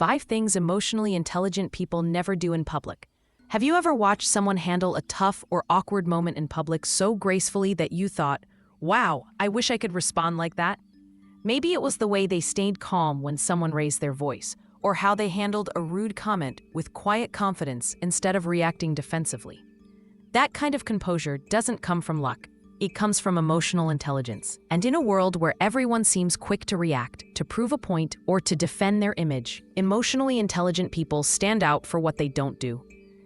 5 things emotionally intelligent people never do in public. Have you ever watched someone handle a tough or awkward moment in public so gracefully that you thought, wow, I wish I could respond like that? Maybe it was the way they stayed calm when someone raised their voice, or how they handled a rude comment with quiet confidence instead of reacting defensively. That kind of composure doesn't come from luck. It comes from emotional intelligence. And in a world where everyone seems quick to react, to prove a point, or to defend their image, emotionally intelligent people stand out for what they don't do.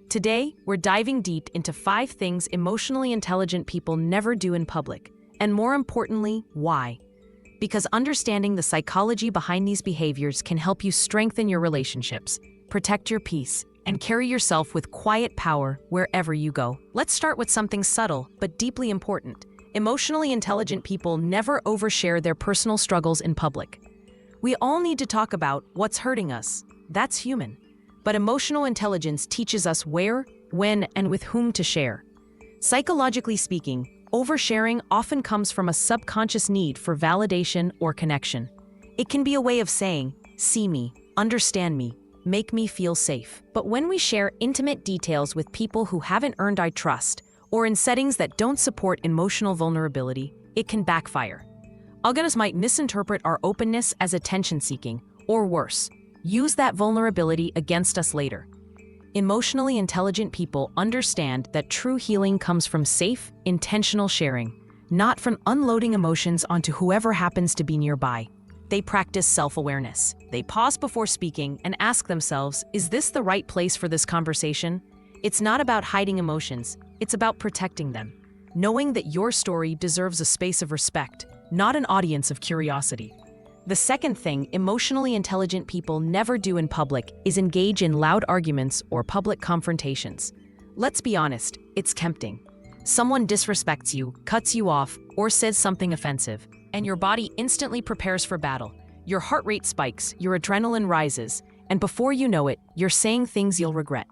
Today, we're diving deep into 5 things emotionally intelligent people never do in public, and more importantly, why. Because understanding the psychology behind these behaviors can help you strengthen your relationships, protect your peace, and carry yourself with quiet power wherever you go. Let's start with something subtle but deeply important. Emotionally intelligent people never overshare their personal struggles in public. We all need to talk about what's hurting us. That's human. But emotional intelligence teaches us where, when, and with whom to share. Psychologically speaking, oversharing often comes from a subconscious need for validation or connection. It can be a way of saying, see me, understand me, make me feel safe. But when we share intimate details with people who haven't earned our trust, or in settings that don't support emotional vulnerability, it can backfire. Others might misinterpret our openness as attention-seeking, or worse, use that vulnerability against us later. Emotionally intelligent people understand that true healing comes from safe, intentional sharing, not from unloading emotions onto whoever happens to be nearby. They practice self-awareness. They pause before speaking and ask themselves, is this the right place for this conversation? It's not about hiding emotions, it's about protecting them. Knowing that your story deserves a space of respect, not an audience of curiosity. The second thing emotionally intelligent people never do in public is engage in loud arguments or public confrontations. Let's be honest, it's tempting. Someone disrespects you, cuts you off, or says something offensive, and your body instantly prepares for battle. Your heart rate spikes, your adrenaline rises, and before you know it, you're saying things you'll regret.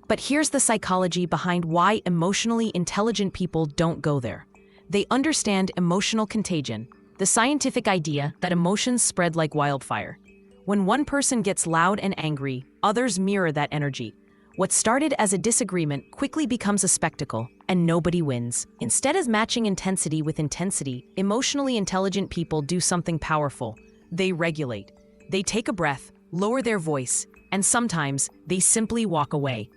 But here's the psychology behind why emotionally intelligent people don't go there. They understand emotional contagion, the scientific idea that emotions spread like wildfire. When one person gets loud and angry, others mirror that energy. What started as a disagreement quickly becomes a spectacle, and nobody wins. Instead of matching intensity with intensity, emotionally intelligent people do something powerful. They regulate. They take a breath, lower their voice, and sometimes they simply walk away.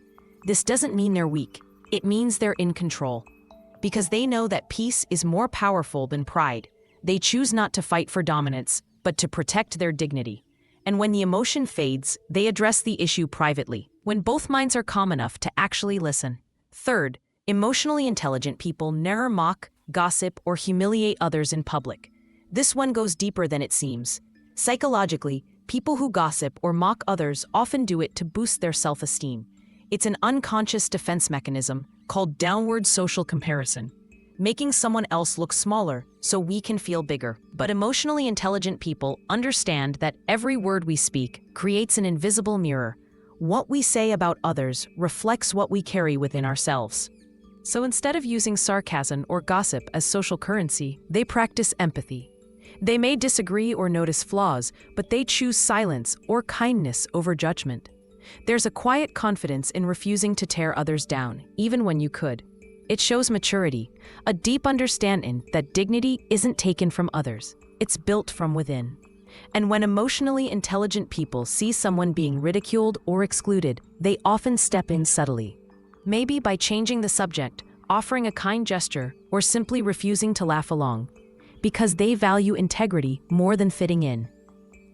This doesn't mean they're weak. It means they're in control. Because they know that peace is more powerful than pride. They choose not to fight for dominance, but to protect their dignity. And when the emotion fades, they address the issue privately, when both minds are calm enough to actually listen. Third, emotionally intelligent people never mock, gossip, or humiliate others in public. This one goes deeper than it seems. Psychologically, people who gossip or mock others often do it to boost their self-esteem. It's an unconscious defense mechanism called downward social comparison, making someone else look smaller so we can feel bigger. But emotionally intelligent people understand that every word we speak creates an invisible mirror. What we say about others reflects what we carry within ourselves. So instead of using sarcasm or gossip as social currency, they practice empathy. They may disagree or notice flaws, but they choose silence or kindness over judgment. There's a quiet confidence in refusing to tear others down, even when you could. It shows maturity, a deep understanding that dignity isn't taken from others, it's built from within. And when emotionally intelligent people see someone being ridiculed or excluded, they often step in subtly. Maybe by changing the subject, offering a kind gesture, or simply refusing to laugh along. Because they value integrity more than fitting in.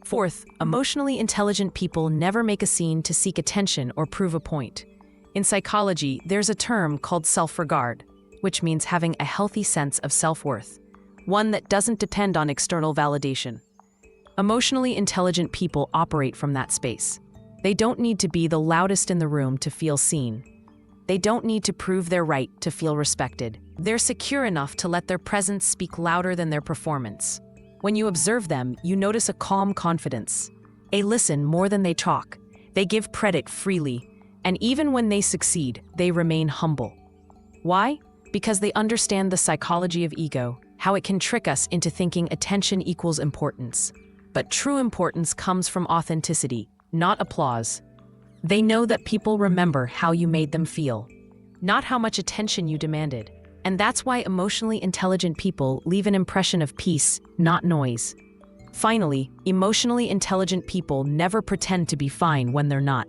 Fourth, emotionally intelligent people never make a scene to seek attention or prove a point. In psychology, there's a term called self-regard, which means having a healthy sense of self-worth, one that doesn't depend on external validation. Emotionally intelligent people operate from that space. They don't need to be the loudest in the room to feel seen. They don't need to prove their right to feel respected. They're secure enough to let their presence speak louder than their performance. When you observe them, you notice a calm confidence. They listen more than they talk. They give credit freely. And even when they succeed, they remain humble. Why? Because they understand the psychology of ego, how it can trick us into thinking attention equals importance. But true importance comes from authenticity, not applause. They know that people remember how you made them feel, not how much attention you demanded. And that's why emotionally intelligent people leave an impression of peace, not noise. Finally, emotionally intelligent people never pretend to be fine when they're not.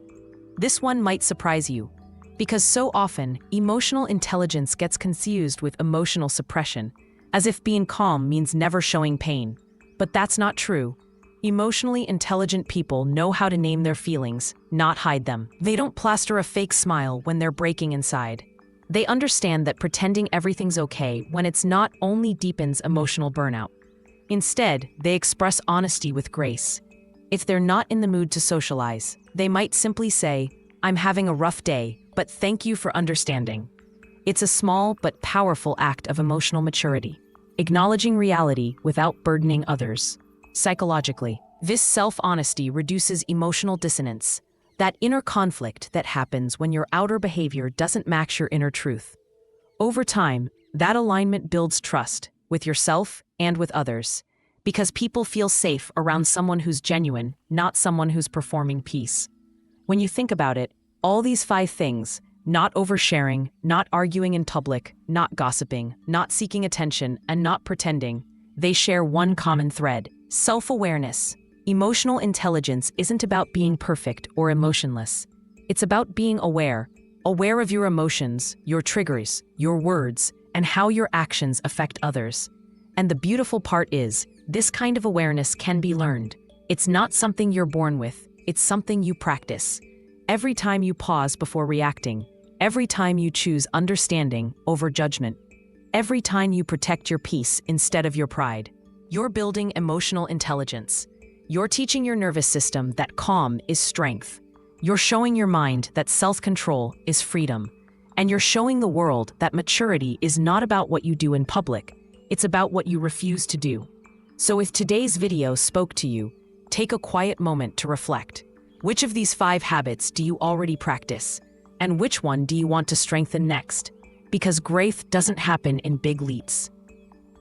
This one might surprise you, because so often, emotional intelligence gets confused with emotional suppression, as if being calm means never showing pain. But that's not true. Emotionally intelligent people know how to name their feelings, not hide them. They don't plaster a fake smile when they're breaking inside. They understand that pretending everything's okay when it's not only deepens emotional burnout. Instead, they express honesty with grace. If they're not in the mood to socialize, they might simply say, "I'm having a rough day, but thank you for understanding." It's a small but powerful act of emotional maturity, acknowledging reality without burdening others. Psychologically, this self-honesty reduces emotional dissonance, that inner conflict that happens when your outer behavior doesn't match your inner truth. Over time, that alignment builds trust with yourself and with others, because people feel safe around someone who's genuine, not someone who's performing peace. When you think about it, all these 5 things, not oversharing, not arguing in public, not gossiping, not seeking attention, and not pretending, they share one common thread: self-awareness. Emotional intelligence isn't about being perfect or emotionless. It's about being aware of your emotions, your triggers, your words, and how your actions affect others. And the beautiful part is, this kind of awareness can be learned. It's not something you're born with, it's something you practice. Every time you pause before reacting, every time you choose understanding over judgment, every time you protect your peace instead of your pride, you're building emotional intelligence. You're teaching your nervous system that calm is strength. You're showing your mind that self-control is freedom. And you're showing the world that maturity is not about what you do in public, it's about what you refuse to do. So if today's video spoke to you, take a quiet moment to reflect. Which of these 5 habits do you already practice? And which one do you want to strengthen next? Because growth doesn't happen in big leaps.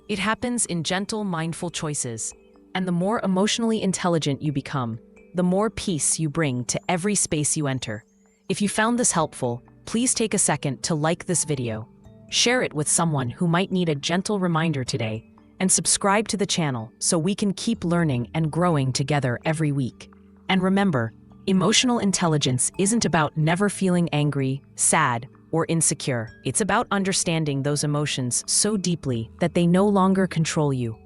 It happens in gentle, mindful choices. And the more emotionally intelligent you become, the more peace you bring to every space you enter. If you found this helpful, please take a second to like this video, share it with someone who might need a gentle reminder today, and subscribe to the channel so we can keep learning and growing together every week. And remember, emotional intelligence isn't about never feeling angry, sad, or insecure. It's about understanding those emotions so deeply that they no longer control you.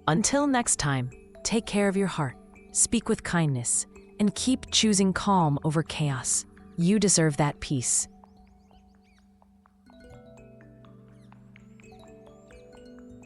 Until next time, take care of your heart, speak with kindness, and keep choosing calm over chaos. You deserve that peace.